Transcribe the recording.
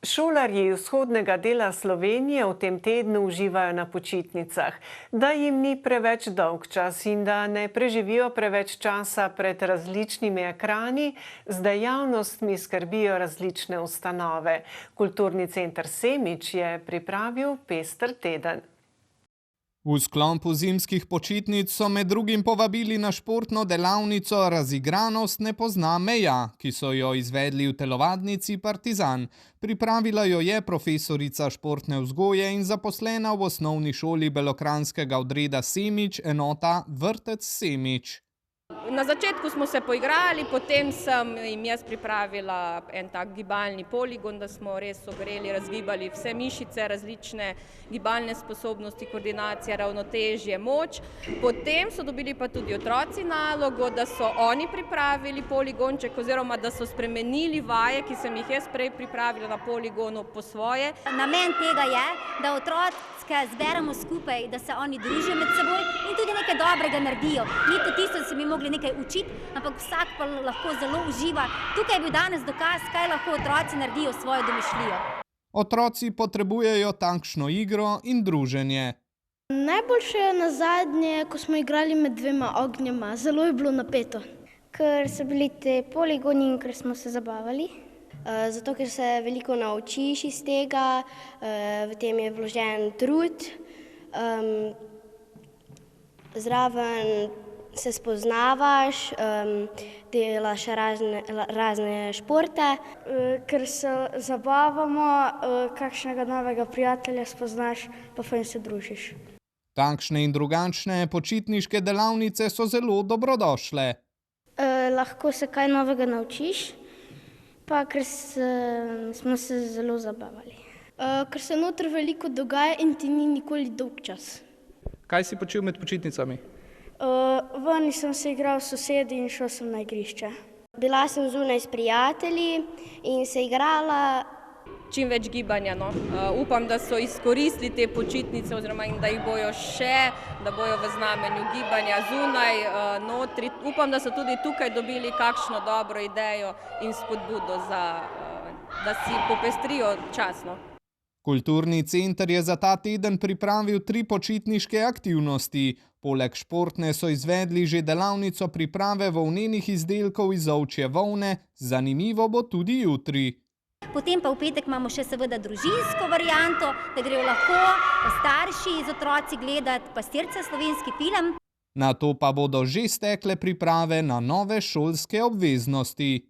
Šolarji vzhodnega dela Slovenije v tem tednu uživajo na počitnicah, da jim ni preveč dolg čas in da ne preživijo preveč časa pred različnimi ekrani, z dejavnostmi skrbijo različne ustanove. Kulturni center Semič je pripravil pester teden. V sklopu zimskih počitnic so med drugim povabili na športno delavnico Razigranost ne pozna meja, ki so jo izvedli v telovadnici Partizan. Pripravila jo je profesorica športne vzgoje in zaposlena v osnovni šoli belokranjskega odreda Semič, enota Vrtec Semič. Na začetku smo se poigrali, potem sem jim jaz pripravila en tak gibalni poligon, da smo res ogreli, razgibali vse mišice, različne gibalne sposobnosti, koordinacija, ravnotežje, moč. Potem so dobili pa tudi otroci nalogo, da so oni pripravili poligonček oziroma da so spremenili vaje, ki sem jih jaz prej pripravila na poligonu po svoje. Namen tega je, da otroke zberemo skupaj, da se oni družijo med seboj in tudi nekaj dobrega naredijo. Ni to tisto, da se mi mogli nekaj učiti, ampak vsak pa lahko zelo uživa. Tukaj je bil danes dokaz, kaj lahko otroci naredijo s svojo domišljijo. Otroci potrebujejo takšno igro in druženje. Najboljše je nazadnje, ko smo igrali med dvema ognjema. Zelo je bilo napeto. Ker so bili te poligoni in ker smo se zabavali. Zato, ker se veliko naučiš iz tega, v tem je vložen trud. Zraven se spoznavaš, delaš razne športe. Ker se zabavamo, kakšnega novega prijatelja spoznaš, pa fajn se družiš. Takšne in drugačne počitniške delavnice so zelo dobrodošle. Lahko se kaj novega naučiš, pa ker smo se zelo zabavali. Ker se noter veliko dogaja in ti ni nikoli dolg čas. Kaj si počel med počitnicami? Ven sem se igral s sosedi in šel sem na igrišče. Bila sem zunaj s prijatelji in se igrala. Čim več gibanja. Upam, da so izkoristili te počitnice oziroma da jih bojo še, da bojo v znamenju gibanja zunaj, notri. Upam, da so tudi tukaj dobili kakšno dobro idejo in spodbudo, da si popestrijo čas. Kulturni center je za ta teden pripravil 3 počitniške aktivnosti. Poleg športne so izvedli že delavnico priprave volnenih izdelkov iz ovčje volne. Zanimivo bo tudi jutri. Potem pa v petek imamo še seveda družinsko varianto, da grejo lahko starši z otroci gledati Pastirca slovenski film. Nato pa bodo že stekle priprave na nove šolske obveznosti.